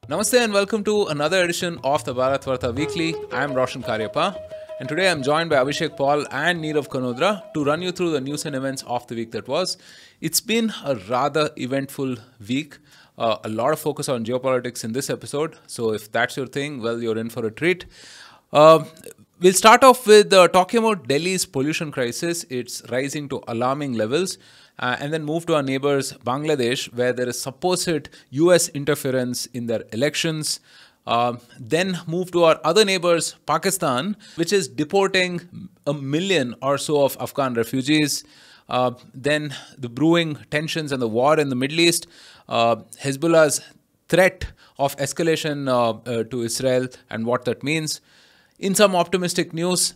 Namaste and welcome to another edition of the Bharat Varta Weekly. I am Roshan Karyappa, and today I am joined by Abhishek Paul and Neerav Kanodra to run you through the news and events of the week that was. It's been a rather eventful week. A lot of focus on geopolitics in this episode, so if that's your thing, well, you're in for a treat. We'll start off with talking about Delhi's pollution crisis. It's rising to alarming levels. And then move to our neighbors, Bangladesh, where there is supposed US interference in their elections. Then move to our other neighbors, Pakistan, which is deporting 1 million or so of Afghan refugees. Then the brewing tensions and the war in the Middle East, Hezbollah's threat of escalation to Israel and what that means. In some optimistic news,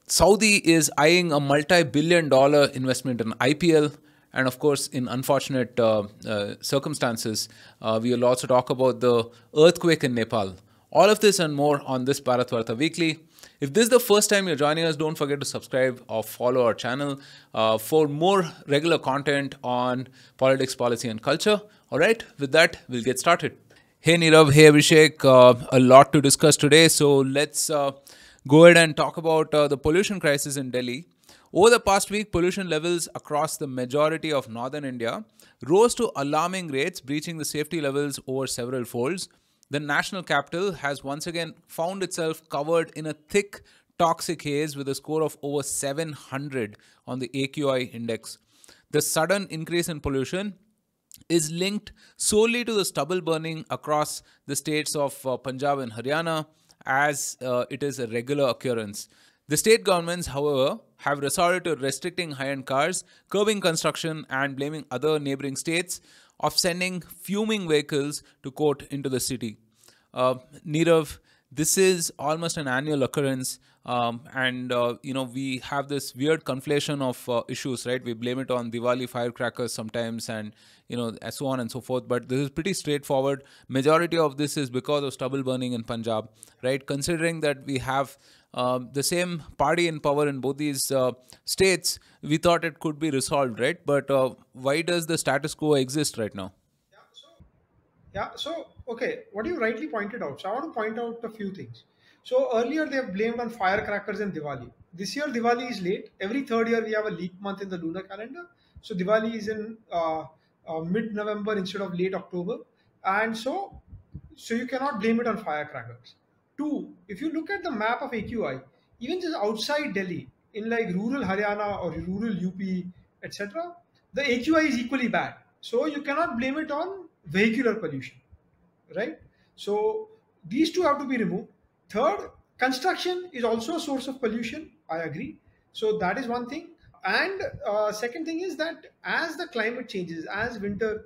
Saudi is eyeing a multi-billion-dollar investment in IPL. And of course, in unfortunate circumstances, we will also talk about the earthquake in Nepal. All of this and more on this Bharat Varta Weekly. If this is the first time you're joining us, don't forget to subscribe or follow our channel for more regular content on politics, policy, and culture. All right, with that, we'll get started. Hey Neerav, hey Abhishek, a lot to discuss today. So let's go ahead and talk about the pollution crisis in Delhi. Over the past week, pollution levels across the majority of northern India rose to alarming rates, breaching the safety levels over several folds. The national capital has once again found itself covered in a thick toxic haze with a score of over 700 on the AQI index. The sudden increase in pollution is linked solely to the stubble burning across the states of Punjab and Haryana, as it is a regular occurrence. The state governments, however, have resorted to restricting high-end cars, curbing construction, and blaming other neighboring states of sending fuming vehicles to quote into the city. Neerav, this is almost an annual occurrence, and we have this weird conflation of issues, right? We blame it on Diwali firecrackers sometimes, and so on and so forth. But this is pretty straightforward. Majority of this is because of stubble burning in Punjab, right? Considering that we have the same party in power in both these states, we thought it could be resolved, right? But why does the status quo exist right now? Okay, what you rightly pointed out. So I want to point out a few things. So earlier they have blamed on firecrackers and Diwali. This year Diwali is late. Every third year we have a leap month in the lunar calendar. So Diwali is in mid-November instead of late October, and so you cannot blame it on firecrackers. Two, if you look at the map of AQI, even just outside Delhi, in like rural Haryana or rural UP, etc., the AQI is equally bad. So you cannot blame it on vehicular pollution, right? So these two have to be removed. Third, construction is also a source of pollution. I agree. So that is one thing. And second thing is that as the climate changes, as winter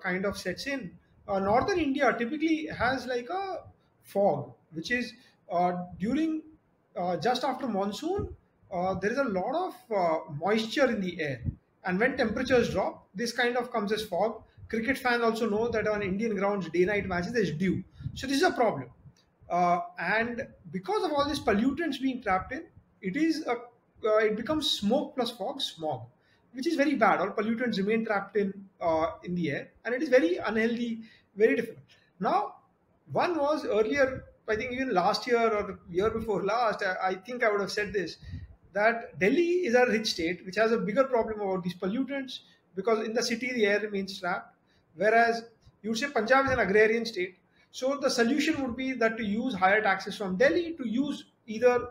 kind of sets in, northern India typically has like a fog, which is during just after monsoon, there is a lot of moisture in the air. And when temperatures drop, this kind of comes as fog. Cricket fans also know that on Indian grounds, day-night matches, there's dew. So this is a problem. And because of all these pollutants being trapped in, it becomes smoke plus fog, smog, which is very bad. All pollutants remain trapped in the air, and it is very unhealthy, very difficult. Now, one was earlier, I think even last year or year before last, I think I would have said this, that Delhi is a rich state which has a bigger problem about these pollutants because in the city the air remains trapped, whereas you would say Punjab is an agrarian state. So the solution would be that to use higher taxes from Delhi, to use either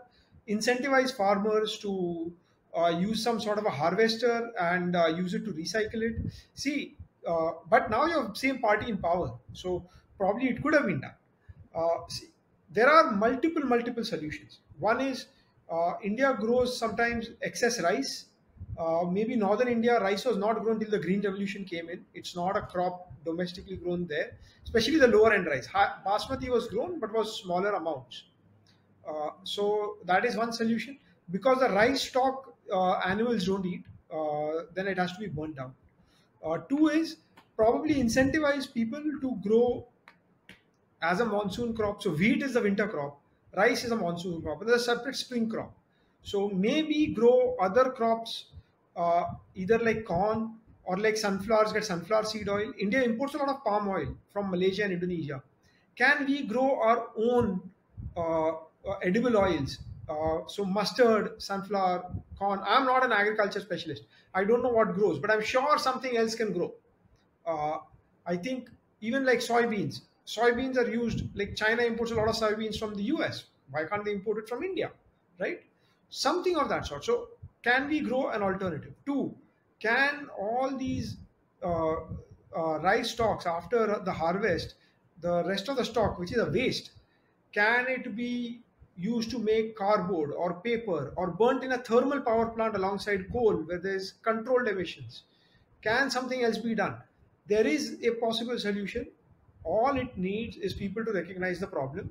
incentivize farmers to use some sort of a harvester and use it to recycle it. See, but now you have same party in power, so probably it could have been done. See, there are multiple solutions. One is India grows sometimes excess rice. Maybe northern India, rice was not grown till the Green Revolution came in. It's not a crop domestically grown there, especially the lower end rice. Basmati was grown, but was smaller amounts. So that is one solution. Because the rice stock animals don't eat, then it has to be burnt down. Two is probably incentivize people to grow as a monsoon crop. So wheat is the winter crop, rice is a monsoon crop, but there's a separate spring crop. So maybe grow other crops, either like corn or like sunflowers get sunflower seed oil. India imports a lot of palm oil from Malaysia and Indonesia. can we grow our own edible oils? So mustard, sunflower, corn. I'm not an agriculture specialist. I don't know what grows, but I'm sure something else can grow. uh, I think even like soybeans. Soybeans are used, like China imports a lot of soybeans from the US. Why can't they import it from India? Right? Something of that sort. So, can we grow an alternative? Two, can all these uh, rice stalks after the harvest, the rest of the stock, which is a waste, can it be used to make cardboard or paper or burnt in a thermal power plant alongside coal where there's controlled emissions? Can something else be done? There is a possible solution. All it needs is people to recognize the problem.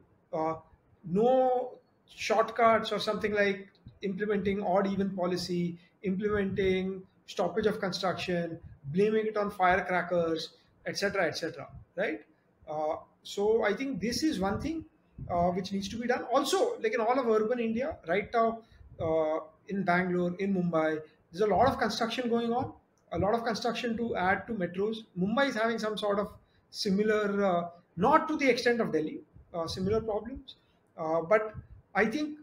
No shortcuts or something like implementing odd even policy, implementing stoppage of construction, blaming it on firecrackers, etc., etc. Right? So I think this is one thing which needs to be done. Also, like in all of urban India, right now, in Bangalore, in Mumbai, there's a lot of construction going on, a lot of construction to add to metros. Mumbai is having some sort of similar, not to the extent of Delhi, similar problems. But I think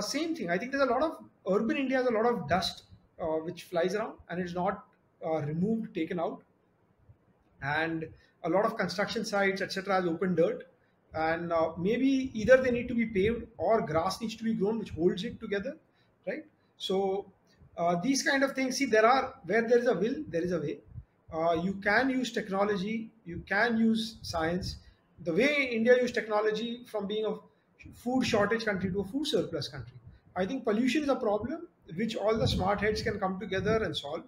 same thing. I think there's a lot of urban India has a lot of dust which flies around and it's not removed, taken out, and a lot of construction sites, etc., has open dirt. And maybe either they need to be paved or grass needs to be grown, which holds it together, right? So these kind of things. See, there are where there is a will, there is a way. You can use technology, you can use science. The way India used technology from being a food shortage country to a food surplus country. I think pollution is a problem which all the smart heads can come together and solve.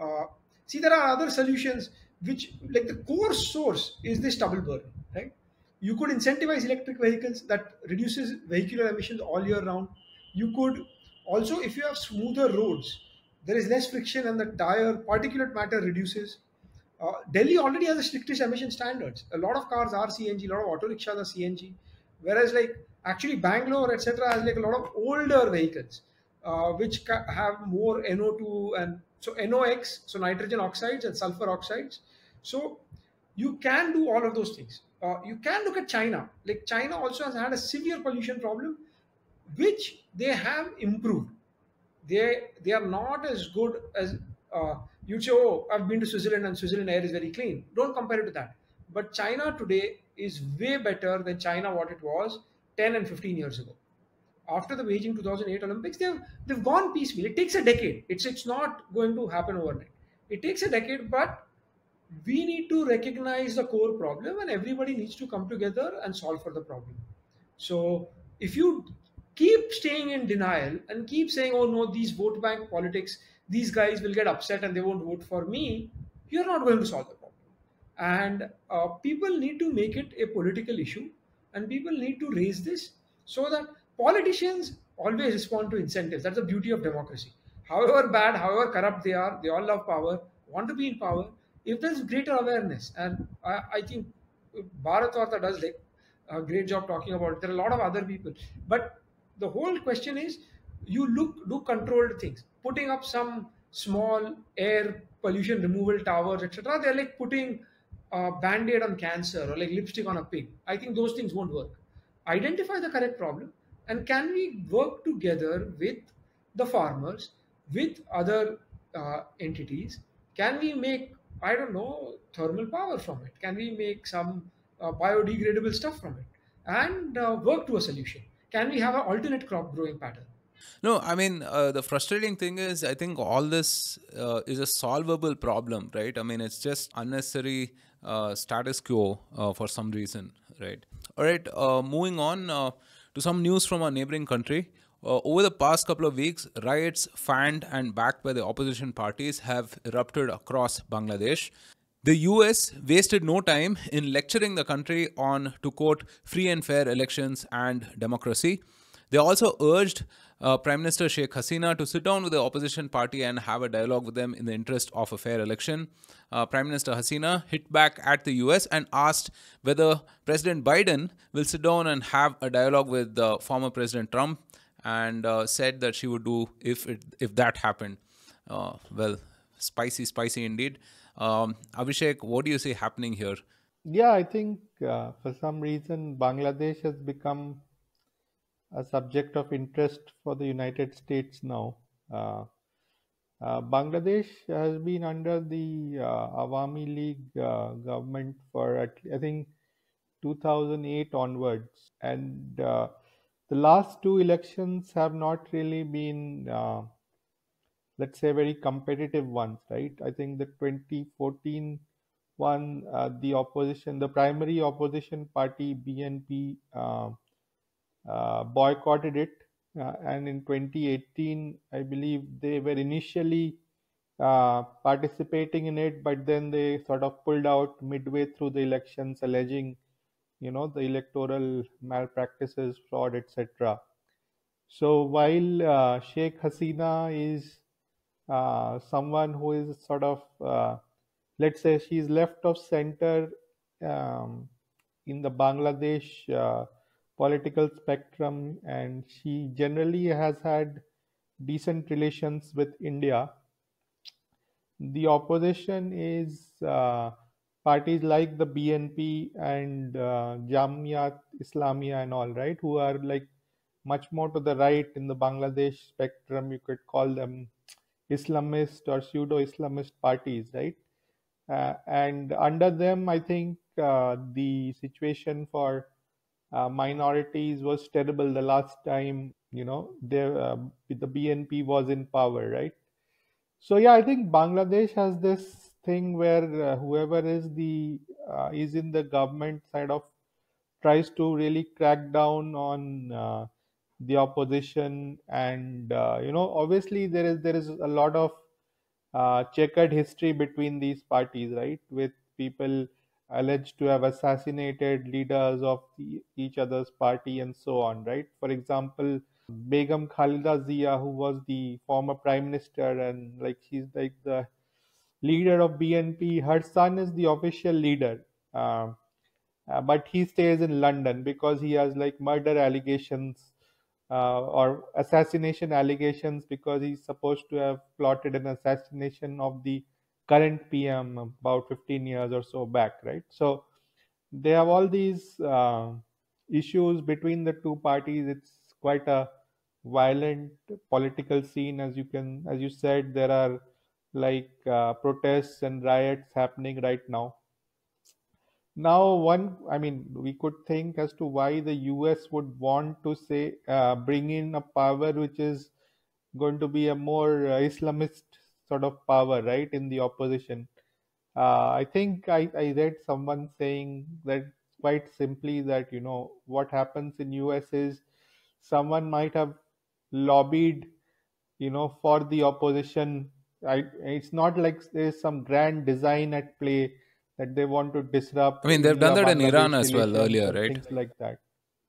Uh, See, there are other solutions which, like the core source, is this stubble burning, right? You could incentivize electric vehicles that reduces vehicular emissions all year round. You could also, if you have smoother roads, there is less friction and the tire particulate matter reduces. Delhi already has the strictest emission standards. A lot of cars are CNG, a lot of auto rickshaws are CNG, whereas like actually Bangalore, etc., has like a lot of older vehicles which have more NO2 and so NOx, so nitrogen oxides and sulfur oxides. So you can do all of those things. You can look at China. Like China also has had a severe pollution problem, which they have improved. They are not as good as you'd say. Oh, I've been to Switzerland and Switzerland air is very clean. Don't compare it to that. But China today is way better than China what it was 10 and 15 years ago. After the Beijing 2008 Olympics, they've gone piecemeal. It takes a decade. It's not going to happen overnight. It takes a decade, but we need to recognize the core problem and everybody needs to come together and solve for the problem. So if you keep staying in denial and keep saying, oh no, these vote bank politics, these guys will get upset and they won't vote for me, you're not going to solve the problem. And people need to make it a political issue and people need to raise this so that politicians always respond to incentives. That's the beauty of democracy. However bad, however corrupt they are, they all love power, want to be in power. If there's greater awareness, and I think Bharat Varta does like a great job talking about it. There are a lot of other people, but the whole question is, you do controlled things, putting up some small air pollution removal towers, etc. They're like putting a band-aid on cancer or like lipstick on a pig. I think those things won't work. Identify the correct problem, and can we work together with the farmers, with other entities? Can we make, I don't know, thermal power from it? Can we make some biodegradable stuff from it and work to a solution? Can we have an alternate crop growing pattern? No, I mean, the frustrating thing is, I think all this is a solvable problem, right? I mean, it's just unnecessary status quo for some reason, right? All right, moving on to some news from our neighboring country. Over the past couple of weeks, riots fanned and backed by the opposition parties have erupted across Bangladesh. The US wasted no time in lecturing the country on, to quote, free and fair elections and democracy. They also urged Prime Minister Sheikh Hasina to sit down with the opposition party and have a dialogue with them in the interest of a fair election. Prime Minister Hasina hit back at the US and asked whether President Biden will sit down and have a dialogue with former President Trump, and said that she would do if that happened. Well, spicy indeed. Abhishek, what do you see happening here? Yeah, I think for some reason Bangladesh has become a subject of interest for the United States now. Uh, Bangladesh has been under the Awami League government for I think 2008 onwards, and the last two elections have not really been, let's say, very competitive ones, right? I think the 2014 one, the opposition, the primary opposition party BNP, boycotted it, and in 2018, I believe they were initially participating in it, but then they sort of pulled out midway through the elections, alleging, the electoral malpractices, fraud, etc. So while Sheikh Hasina is someone who is sort of, let's say, she's left of center um, in the Bangladesh political spectrum, and she generally has had decent relations with India. The opposition is parties like the BNP and Jamiat Islamia and all, right, who are like much more to the right in the Bangladesh spectrum. You could call them Islamist or pseudo-Islamist parties, right? And under them, I think the situation for minorities was terrible the last time, the BNP was in power, right? So yeah, I think Bangladesh has this thing where whoever is in the government side of tries to really crack down on the opposition, and obviously there is a lot of checkered history between these parties, right? With people alleged to have assassinated leaders of each other's party and so on, right? For example, Begum Khalida Zia, who was the former prime minister, and like she's like the leader of BNP. Her son is the official leader, uh, but he stays in London because he has like murder allegations or assassination allegations, because he's supposed to have plotted an assassination of the current PM about 15 years or so back, right? So they have all these issues between the two parties. It's quite a violent political scene, as you said. There are like protests and riots happening right now. Now, I mean, we could think as to why the US would want to say bring in a power which is going to be a more Islamist sort of power, right, in the opposition. I think I read someone saying that quite simply that, what happens in US is someone might have lobbied, for the opposition. It's not like there's some grand design at play that they want to I disrupt mean, they've done India that in Iran Bangladesh as well relations earlier, or right? things like that.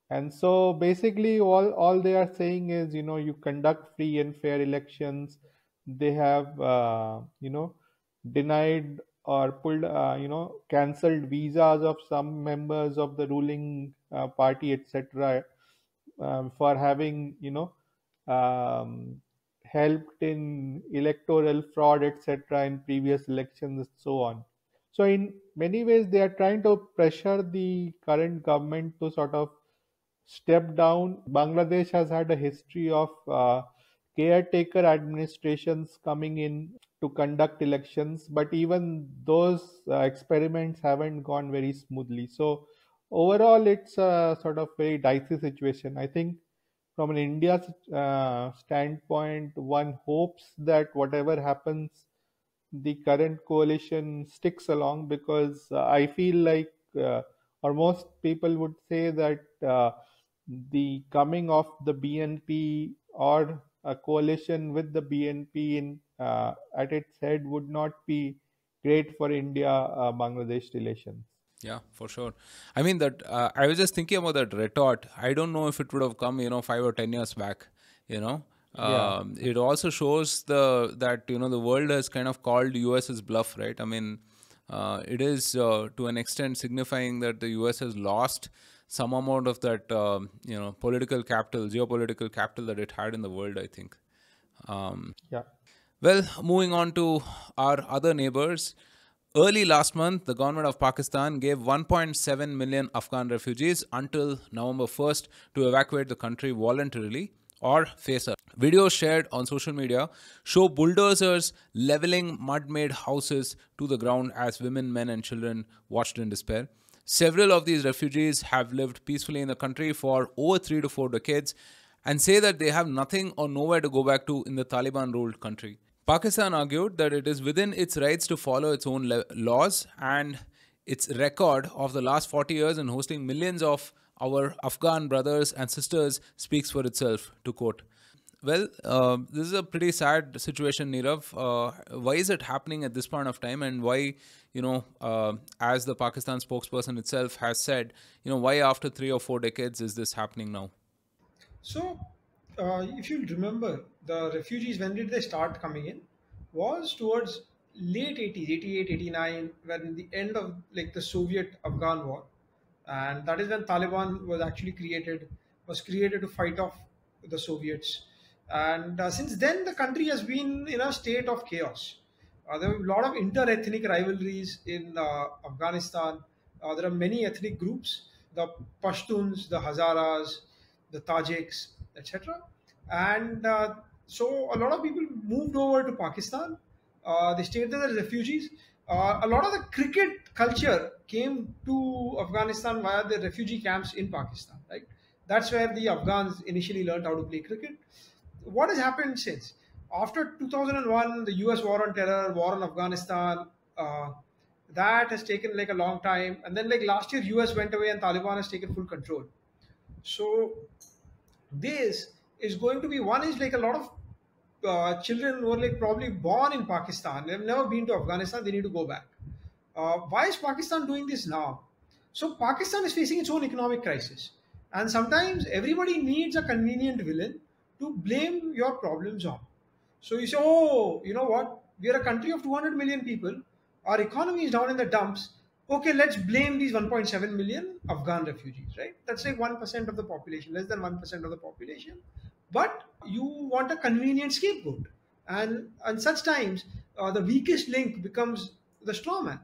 And so basically, all they are saying is, you conduct free and fair elections. They have, denied or pulled, cancelled visas of some members of the ruling party, etc., for having, um, helped in electoral fraud, etc., in previous elections, and so on. So, in many ways, they are trying to pressure the current government to sort of step down. Bangladesh has had a history of caretaker administrations coming in to conduct elections, but even those experiments haven't gone very smoothly. So, overall, it's a sort of very dicey situation. I think from an India standpoint, one hopes that whatever happens, the current coalition sticks along, because I feel like, or most people would say that the coming of the BNP or a coalition with the BNP at its head would not be great for India Bangladesh relations. Yeah, for sure. I mean that I was just thinking about that retort. I don't know if it would have come, 5 or 10 years back. You know, Yeah, it also shows that the world has kind of called US's bluff, right? I mean, it is to an extent signifying that the US has lost some amount of that political capital, geopolitical capital that it had in the world, I think. yeah. Well, moving on to our other neighbors. Early last month, the government of Pakistan gave 1.7 million Afghan refugees until November 1st to evacuate the country voluntarily or face a. Videos shared on social media show bulldozers leveling mud made houses to the ground as women, men, and children watched in despair. Several of these refugees have lived peacefully in the country for over 3 to 4 decades and say that they have nothing or nowhere to go back to in the Taliban ruled country. Pakistan argued that it is within its rights to follow its own laws, and its record of the last 40 years in hosting millions of our Afghan brothers and sisters speaks for itself, to quote. Well, this is a pretty sad situation, Nirav. Why is it happening at this point of time, and why, as the Pakistan spokesperson itself has said, why after 3 or 4 decades is this happening now? So, if you remember, the refugees, when did they start coming in? Was towards late 80s, 88, 89, when the end of like the Soviet Afghan war. And that is when Taliban was created to fight off the Soviets. And since then, the country has been in a state of chaos. There are a lot of inter-ethnic rivalries in Afghanistan. There are many ethnic groups: the Pashtuns, the Hazaras, the Tajiks, etc. And so a lot of people moved over to Pakistan. They stayed there as refugees. A lot of the cricket culture came to Afghanistan via the refugee camps in Pakistan. Right, that's where the Afghans initially learned how to play cricket. What has happened since? After 2001, the US war on terror, war on Afghanistan, that has taken like a long time. And then like last year, US went away and Taliban has taken full control. So this is going to be, one is like a lot of children who are like probably born in Pakistan. They've never been to Afghanistan. They need to go back. Why is Pakistan doing this now? So Pakistan is facing its own economic crisis, and sometimes everybody needs a convenient villain to blame your problems on. So you say, oh, you know what? We are a country of 200 million people. Our economy is down in the dumps. Okay, let's blame these 1.7 million Afghan refugees, right? That's like 1% of the population, less than 1% of the population. But you want a convenient scapegoat. And such times, the weakest link becomes the straw man.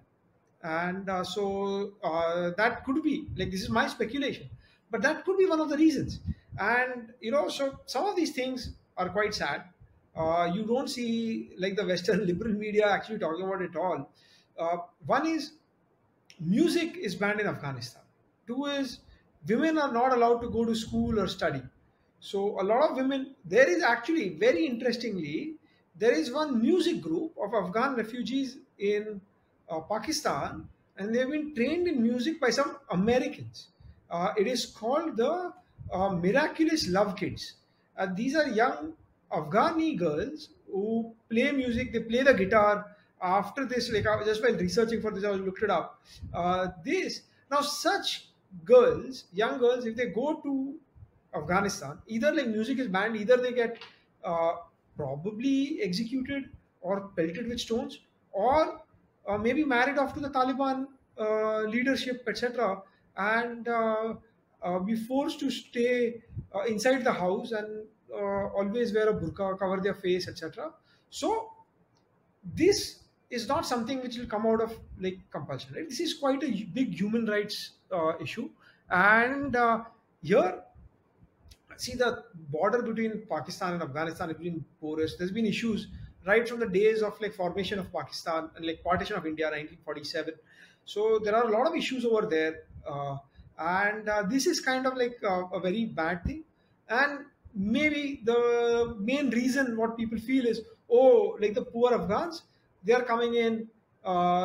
And that could be, like, this is my speculation, but that could be one of the reasons. And so some of these things are quite sad. You don't see like the Western liberal media actually talking about it all. One is, music is banned in Afghanistan. Two is, women are not allowed to go to school or study. So a lot of women, there is actually, very interestingly, there is one music group of Afghan refugees in Pakistan, and they've been trained in music by some Americans. It is called the Miraculous Love Kids. These are young Afghani girls who play music. They play the guitar. After this, like just while researching for this, I looked it up. This now, such girls, young girls, if they go to Afghanistan, either like music is banned, either they get uh, probably executed or pelted with stones, or maybe married off to the Taliban leadership, etc., and be forced to stay inside the house and always wear a burqa, cover their face, etc. So this is not something which will come out of like compulsion, right? This is quite a big human rights issue. And here, see, the border between Pakistan and Afghanistan has been porous. There's been issues right from the days of like formation of Pakistan and like partition of India, 1947. So there are a lot of issues over there, and this is kind of like a very bad thing. And maybe the main reason what people feel is, oh, like the poor Afghans, they are coming in,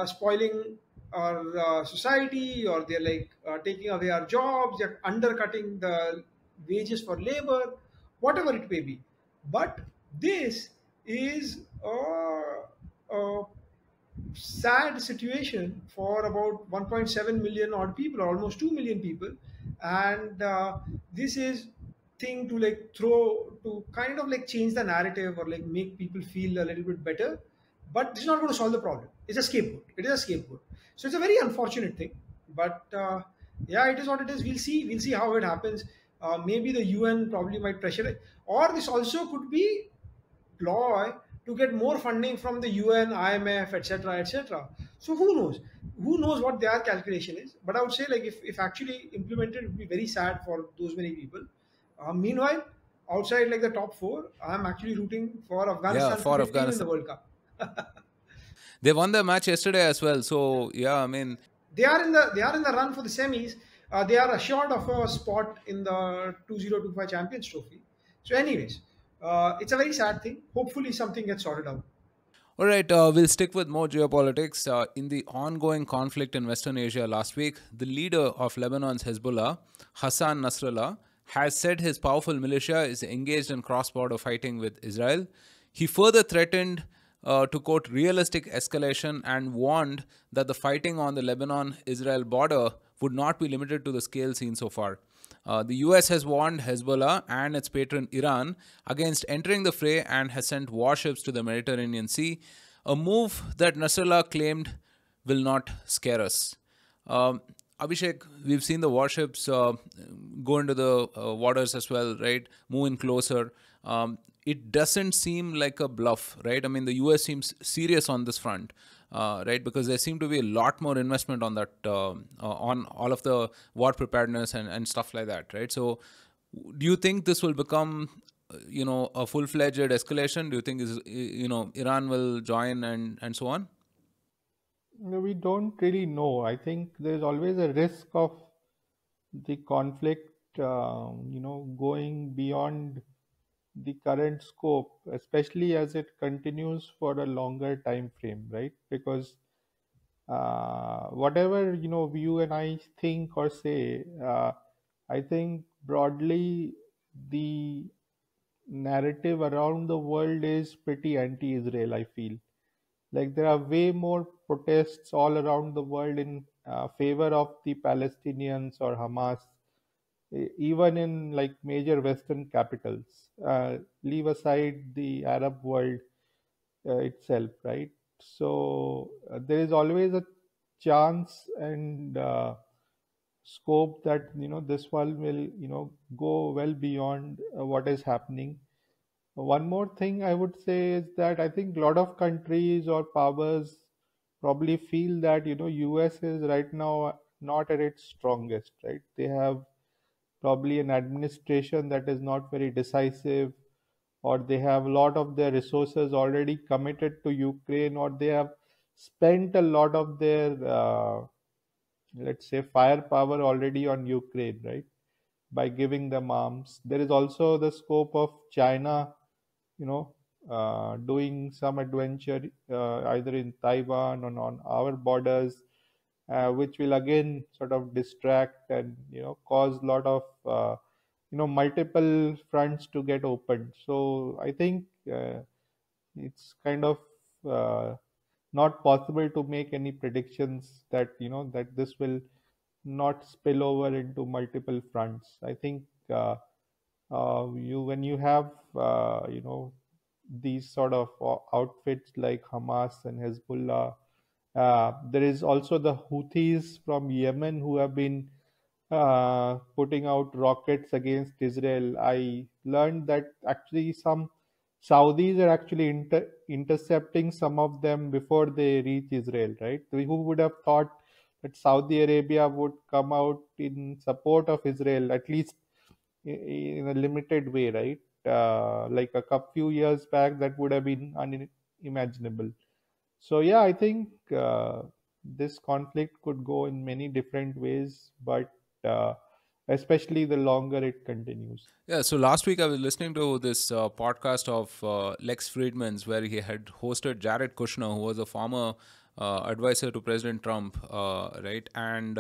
spoiling our society, or they're like taking away our jobs, they're undercutting the wages for labor, whatever it may be. But this is a sad situation for about 1.7 million odd people, or almost 2 million people. And this is thing to like throw to kind of like change the narrative or like make people feel a little bit better, but this is not going to solve the problem. It's a scapegoat. It is a scapegoat. So it's a very unfortunate thing, but yeah, it is what it is. We'll see how it happens. Maybe the UN probably might pressure it, or this also could be ploy to get more funding from the UN, IMF, etc., etc. So who knows? Who knows what their calculation is? But I would say, like, if actually implemented, it would be very sad for those many people. Meanwhile, outside like the top four, I'm actually rooting for Yeah, Afghanistan for cricket team in Afghanistan. the World Cup. They won the match yesterday as well. So yeah, I mean, They are in the run for the semis. They are assured of a spot in the 2025 Champions Trophy. So, anyways, it's a very sad thing. Hopefully, something gets sorted out. all right, we'll stick with more geopolitics. In the ongoing conflict in Western Asia last week, the leader of Lebanon's Hezbollah, Hassan Nasrallah, has said his powerful militia is engaged in cross border fighting with Israel. He further threatened to quote realistic escalation and warned that the fighting on the Lebanon Israel border would not be limited to the scale seen so far. The US has warned Hezbollah and its patron Iran against entering the fray and has sent warships to the Mediterranean Sea, a move that Nasrallah claimed will not scare us. Abhishek, we've seen the warships go into the waters as well, right? Moving closer. It doesn't seem like a bluff, right? I mean, the US seems serious on this front, right? Because there seem to be a lot more investment on that, on all of the war preparedness and stuff like that, right? So, do you think this will become, a full-fledged escalation? Do you think Iran will join and so on? No, we don't really know. I think there's always a risk of the conflict, going beyond the current scope, especially as it continues for a longer time frame, right? Because whatever you and I think or say, I think broadly the narrative around the world is pretty anti-Israel. I feel like there are way more protests all around the world in favor of the Palestinians or Hamas, even in like major Western capitals. Leave aside the Arab world itself, right? So there is always a chance and scope that this one will go well beyond what is happening. One more thing I would say is that I think a lot of countries or powers probably feel that US is right now not at its strongest, right? They have probably an administration that is not very decisive, or they have a lot of their resources already committed to Ukraine, or they have spent a lot of their let's say firepower already on Ukraine, right? By giving them arms. There is also the scope of China, you know, doing some adventure either in Taiwan or on our borders, which will again sort of distract and cause a lot of multiple fronts to get opened. So I think it's kind of uh, not possible to make any predictions that that this will not spill over into multiple fronts. I think you when you have these sort of outfits like Hamas and Hezbollah, there is also the Houthis from Yemen who have been putting out rockets against Israel. I learned that actually some Saudis are actually intercepting some of them before they reach Israel, right? Who would have thought that Saudi Arabia would come out in support of Israel, at least in a limited way, right? Like few years back, that would have been unimaginable. So yeah, I think this conflict could go in many different ways, but uh, especially the longer it continues. Yeah, so last week I was listening to this podcast of Lex Friedman's where he had hosted Jared Kushner, who was a former advisor to President Trump, right? And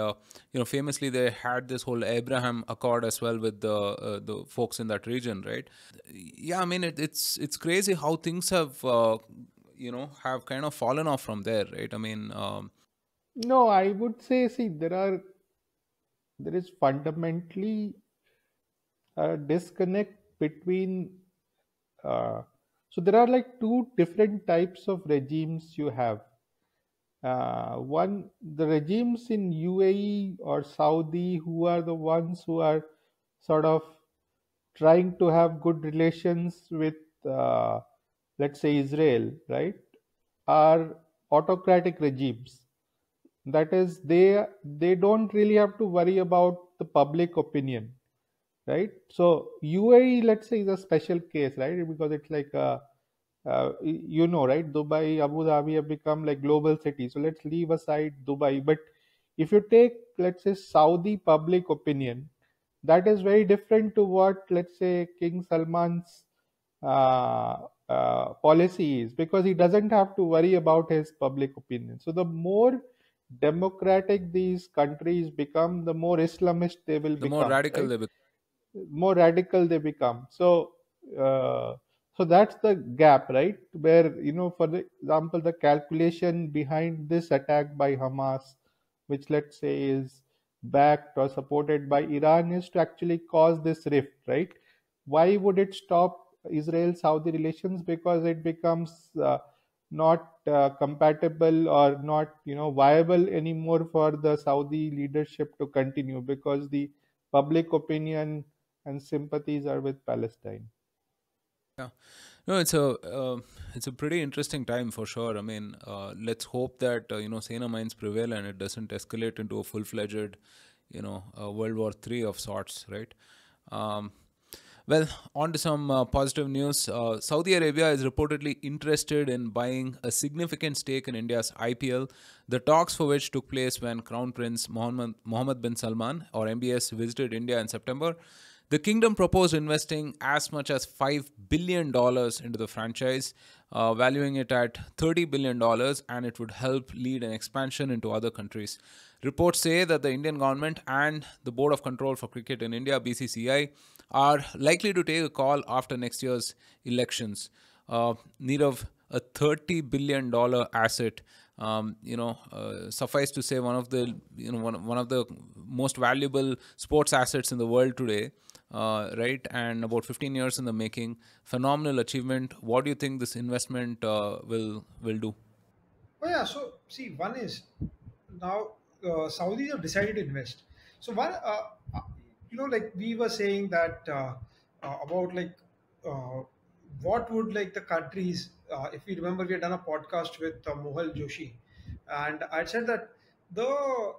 famously they had this whole Abraham Accord as well with the folks in that region, right? Yeah, I mean it's crazy how things have have kind of fallen off from there, right? I mean, No, I would say, see, there is fundamentally a disconnect between. Uh, so there are like two different types of regimes you have. One, the regimes in UAE or Saudi, who are the ones who are sort of trying to have good relations with uh, let's say Israel, right, are autocratic regimes. That is, they don't really have to worry about the public opinion, right? So UAE, let's say, is a special case, right? Because it's like right? Dubai, Abu Dhabi have become like global cities. So let's leave aside Dubai. But if you take, let's say, Saudi public opinion, that is very different to what, let's say, King Salman's policy is, because he doesn't have to worry about his public opinion. So the more democratic these countries become, the more Islamist they will The more become, radical right? they become. More radical they become. Uh, so that's the gap, right? Where, for the example, the calculation behind this attack by Hamas, which let's say is backed or supported by Iran, is to actually cause this rift, right? Why would it stop Israel-Saudi relations? Because it becomes not compatible or not, viable anymore for the Saudi leadership to continue, because the public opinion and sympathies are with Palestine. Yeah, no, it's a pretty interesting time for sure. I mean, let's hope that saner minds prevail and it doesn't escalate into a full-fledged, World War III of sorts, right? Um, well, on to some positive news. Saudi Arabia is reportedly interested in buying a significant stake in India's IPL, the talks for which took place when Crown Prince Mohammed bin Salman, or MBS, visited India in September. The kingdom proposed investing as much as $5 billion into the franchise, valuing it at $30 billion, and it would help lead an expansion into other countries. Reports say that the Indian government and the Board of Control for Cricket in India, BCCI, are likely to take a call after next year's elections. Nirav, a $30 billion asset. Suffice to say, one of the one of the most valuable sports assets in the world today, right? And about 15 years in the making. Phenomenal achievement. What do you think this investment will do? Oh yeah, so see, one is now Saudis have decided to invest. So one, like we were saying that about like uh, what would like the countries, if we remember, we had done a podcast with Mohal Joshi, and I said that the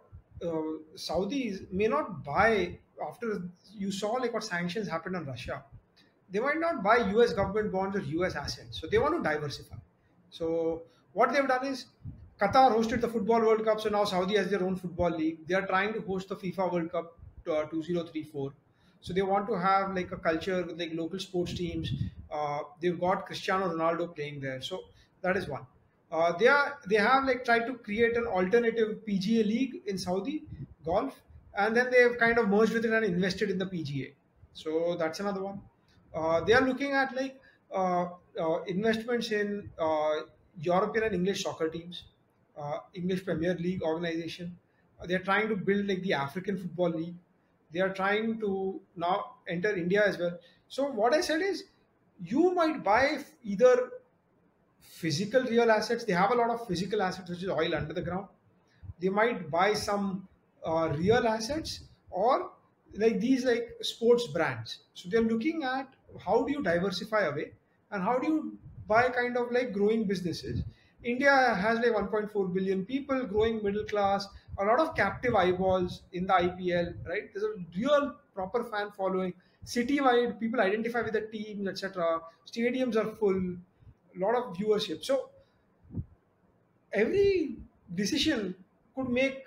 Saudis may not buy after you saw like what sanctions happened on Russia. They might not buy US government bonds or US assets. So they want to diversify. So what they've done is Qatar hosted the Football World Cup, so now Saudi has their own football league. They are trying to host the FIFA World Cup 2034. So they want to have like a culture with like local sports teams. They've got Cristiano Ronaldo playing there. So that is one. They have like tried to create an alternative PGA league in Saudi golf, and then they've kind of merged with it and invested in the PGA. So that's another one. They are looking at like investments in European and English soccer teams, English Premier League organization. They are trying to build like the African Football League. They are trying to now enter India as well. So what I said is, you might buy either physical real assets. They have a lot of physical assets, which is oil under the ground. They might buy some real assets, or like these like sports brands. So they're looking at how do you diversify away and how do you buy kind of like growing businesses. India has like 1.4 billion people, growing middle class, a lot of captive eyeballs in the IPL, right? There's a real proper fan following. Citywide, people identify with the teams, etc. Stadiums are full, a lot of viewership. So every decision could make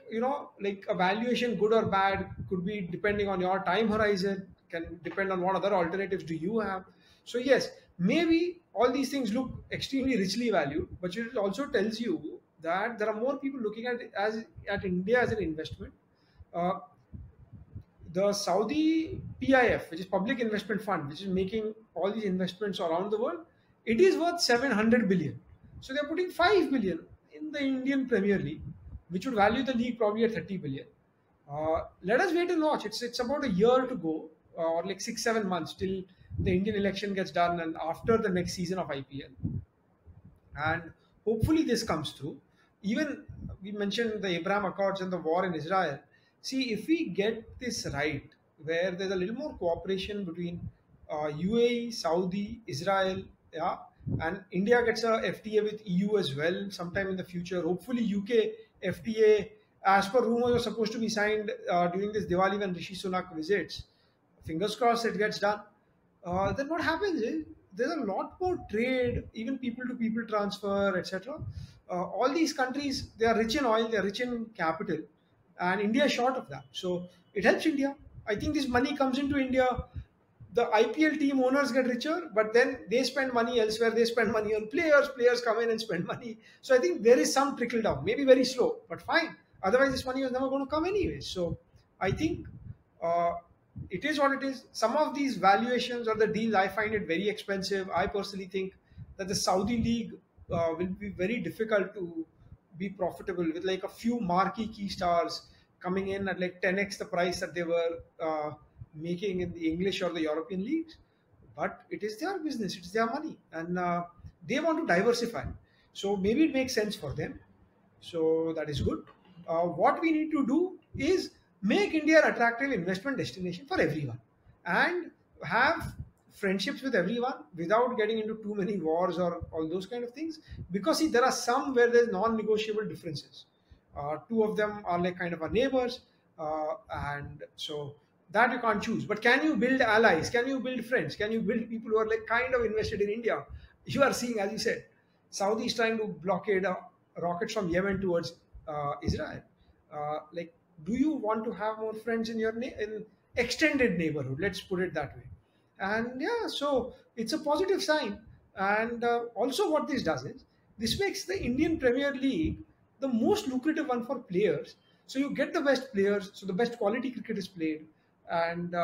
like a valuation good or bad, could be depending on your time horizon, can depend on what other alternatives do you have. So yes, maybe all these things look extremely richly valued, but it also tells you that there are more people looking at it as at India as an investment. uh, the Saudi PIF, which is Public Investment Fund, which is making all these investments around the world, it is worth 700 billion. So they're putting 5 billion in the Indian Premier League, which would value the league probably at 30 billion. Let us wait and watch. It's about a year to go, or like 6 7 months till the Indian election gets done, and after the next season of IPL, and hopefully this comes through. Even we mentioned the Abraham Accords and the war in Israel. See, if we get this right, where there's a little more cooperation between UAE, Saudi, Israel, yeah, and India gets a FTA with EU as well sometime in the future. Hopefully, UK FTA, as per rumors, was supposed to be signed during this Diwali when Rishi Sunak visits. Fingers crossed it gets done. Then what happens is there's a lot more trade, even people to people transfer, etc. All these countries, they are rich in oil, they are rich in capital, and India is short of that. So it helps India. I think this money comes into India. The IPL team owners get richer, but then they spend money elsewhere. They spend money on players. Players come in and spend money. So I think there is some trickle down, maybe very slow, but fine. Otherwise, this money was never going to come anyway. So I think uh, it is what it is. Some of these valuations or the deals, I find it very expensive. I personally think that the Saudi League will be very difficult to be profitable with like a few marquee key stars coming in at like 10x the price that they were making in the English or the European leagues. But it is their business, it's their money, and they want to diversify. So maybe it makes sense for them. So that is good. What we need to do is make India an attractive investment destination for everyone and have friendships with everyone without getting into too many wars or all those kind of things. Because see, there are some where there's non-negotiable differences. Two of them are like kind of our neighbors, and so that you can't choose. But can you build allies? Can you build friends? Can you build people who are like kind of invested in India? You are seeing, as you said, Saudi is trying to blockade rockets from Yemen towards Israel. Like, do you want to have more friends in your in extended neighborhood? Let's put it that way. And yeah, so it's a positive sign. And also, what this does is this makes the Indian Premier League the most lucrative one for players. So you get the best players, so the best quality cricket is played, and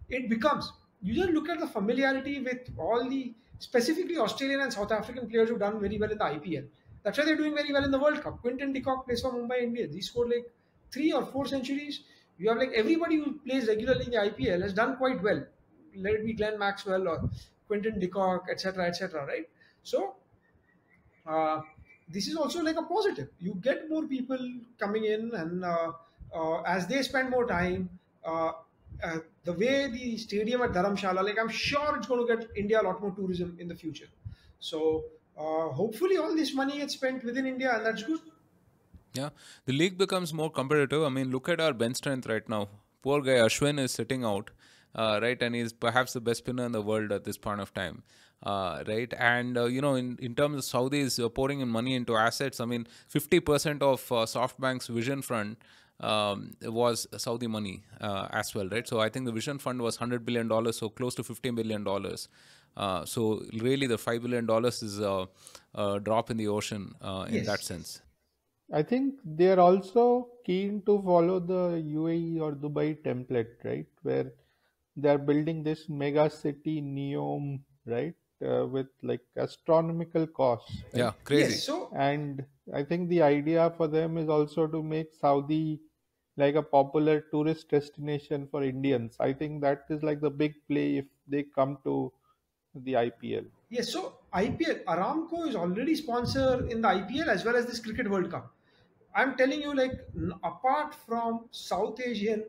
it becomes. You just look at the familiarity with all the specifically Australian and South African players who've done very well in the IPL. That's why they're doing very well in the World Cup. Quinton de Kock plays for Mumbai Indians. He scored like 3 or 4 centuries. You have like everybody who plays regularly in the IPL has done quite well. Let it be Glenn Maxwell or Quinton de Kock, etc., right? So uh, this is also like a positive. You get more people coming in, and as they spend more time, the way the stadium at Dharamshala, like I'm sure it's going to get India a lot more tourism in the future. So hopefully all this money gets spent within India, and that's good. Yeah, the league becomes more competitive. I mean, look at our bench strength right now. Poor guy Ashwin is sitting out, right, and he's perhaps the best spinner in the world at this point of time, right? And in terms of Saudis pouring in money into assets, I mean, 50% of SoftBank's Vision Fund was Saudi money as well, right? So I think the Vision Fund was $100 billion, so close to $15 billion. So really, the $5 billion is a drop in the ocean in that Yes. sense. I think they are also keen to follow the UAE or Dubai template, right? Where they are building this mega city Neom, right? With like astronomical costs, right? Yeah, crazy. Yes. So And I think the idea for them is also to make Saudi like a popular tourist destination for Indians. I think that is like the big play if they come to the IPL. yes, so IPL, Aramco is already sponsor in the IPL as well as this Cricket World Cup. I'm telling you, like, apart from South Asian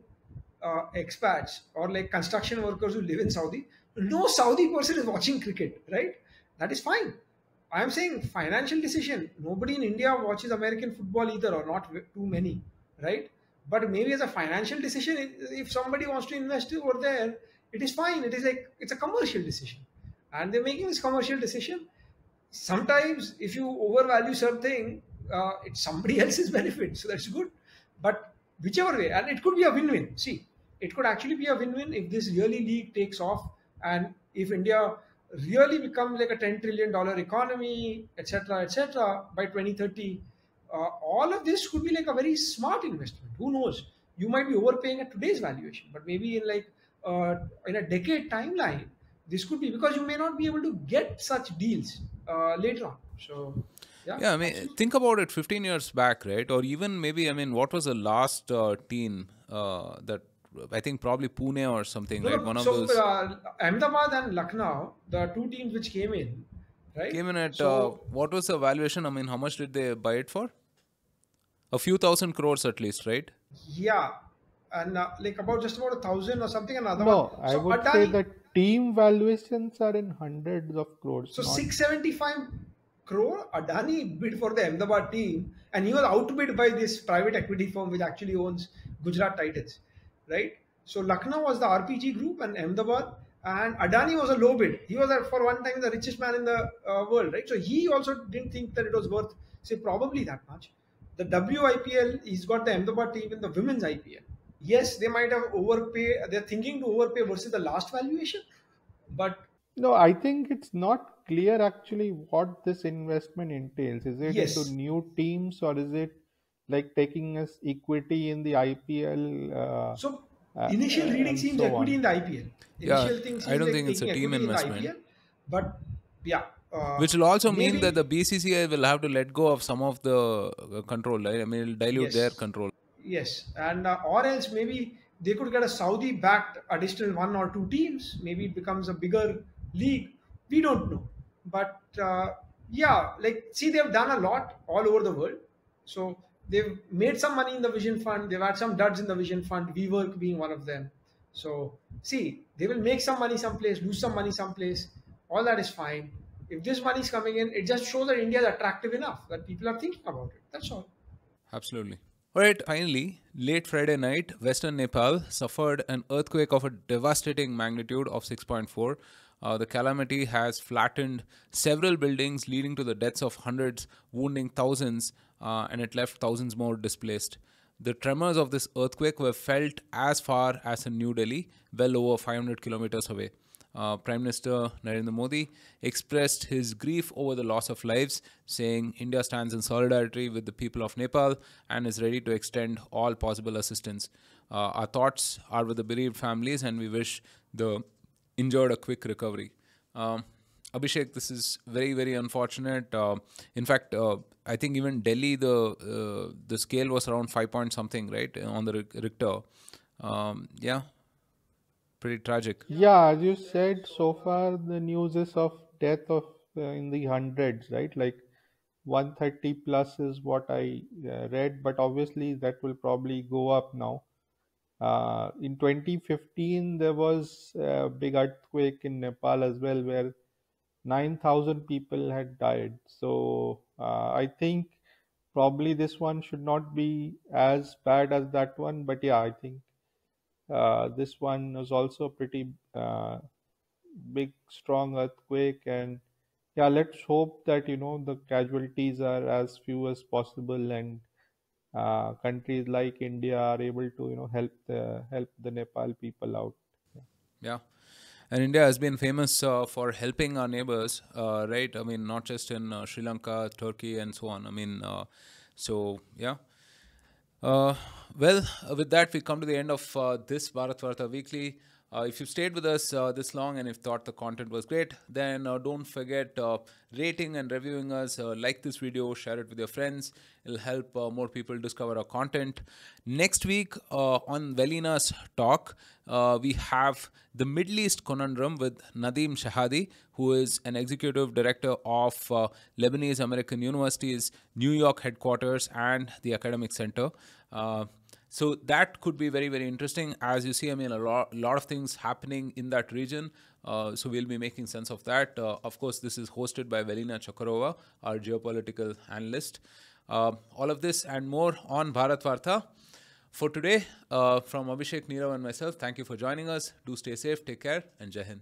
expats or like construction workers who live in Saudi, no Saudi person is watching cricket, right? That is fine. I'm saying financial decision. Nobody in India watches American football either, or not too many, right? But maybe as a financial decision, if somebody wants to invest over there, it is fine. It is like it's a commercial decision, and they're making this commercial decision. Sometimes, if you overvalue something, it's somebody else's benefit, so that's good. But whichever way, and it could be a win-win. See, it could actually be a win-win if this really league takes off, and if India really becomes like a $10 trillion economy, etc., by 2030. All of this could be like a very smart investment. Who knows? You might be overpaying at today's valuation, but maybe in like in a decade timeline, this could be, because you may not be able to get such deals later on. So yeah, Yeah, I mean, absolutely. think about it 15 years back, right? Or even maybe, I mean, what was the last team that I think probably Pune or something, No, right? no. One of So those Ahmedabad and Lucknow, the two teams which came in, right? came in at So what was the valuation? I mean, how much did they buy it for? A few thousand crores at least, right? yeah, and like about just about 1,000 or something. Another one. No, I So would say Adani. the team valuations are in hundreds of crores, So not 675 crore, Adani bid for the Ahmedabad team, and he was outbid by this private equity firm which actually owns Gujarat Titans, right? So Lucknow was the RPG group and Ahmedabad, and Adani was a low bid. He was for one time the richest man in the world, right? So he also didn't think that it was worth, say, probably that much. The WIPL, he's got the Ahmedabad team in the women's IPL. Yes, they might have overpay. They're thinking to overpay versus the last valuation, but No, I think it's not clear actually what this investment entails. Is it into yes. new teams, or is it like taking us equity in the IPL, So initial reading and seems so equity in on? the IPL. Yeah, Initial thing I seems don't like think it's a taking team equity in the investment, IPL, but yeah, which will also mean that the maybe BCCI will have to let go of some of the control, right? I mean, it'll dilute their yes, control. yes, and or else maybe they could get a Saudi-backed additional one or two teams. Maybe it becomes a bigger league. We don't know, but yeah, like see, they've done a lot all over the world. So they've made some money in the Vision Fund. They've had some duds in the Vision Fund. WeWork being one of them. So see, they will make some money someplace, lose some money someplace. All that is fine. If this money is coming in, it just shows that India is attractive enough that people are thinking about it. That's all. Absolutely. All right, finally, late Friday night, Western Nepal suffered an earthquake of a devastating magnitude of 6.4. The calamity has flattened several buildings, leading to the deaths of hundreds, wounding thousands, and it left thousands more displaced. The tremors of this earthquake were felt as far as in New Delhi, well over 500 kilometers away. Prime Minister Narendra Modi expressed his grief over the loss of lives, saying India stands in solidarity with the people of Nepal and is ready to extend all possible assistance. Our thoughts are with the bereaved families, and we wish the injured a quick recovery. Abhishek, this is very, very unfortunate. In fact, I think even Delhi, the scale was around 5 point something, right, on the Richter. Yeah, pretty tragic. Yeah, as you said, so far the news is of death of in the hundreds, right? Like 130 plus is what I read, but obviously that will probably go up now. In 2015, there was a big earthquake in Nepal as well, where 9,000 people had died. So I think probably this one should not be as bad as that one, but yeah, I think this one was also pretty big, strong earthquake, and yeah, let's hope that the casualties are as few as possible, and countries like India are able to help the Nepal people out. Yeah. And India has been famous for helping our neighbors, right? I mean, not just in Sri Lanka, Turkey, and so on. I mean, so yeah. Uh, with that, we come to the end of this Bharat Varta Weekly. If you've stayed with us this long and if thought the content was great, then don't forget rating and reviewing us. Like this video, share it with your friends. It'll help more people discover our content. Next week on Velina's Talk, we have the Middle East Conundrum with Nadeem Shahadi, who is an executive director of Lebanese American University's New York headquarters and the Academic Center. So that could be very, very interesting. As you see, I mean, a lot of things happening in that region. So we'll be making sense of that. Of course, this is hosted by Velina Chakarova, our geopolitical analyst. All of this and more on Bharat Varta. For today, from Abhishek, Neerav and myself, thank you for joining us. Do stay safe, take care, and Jai Hind.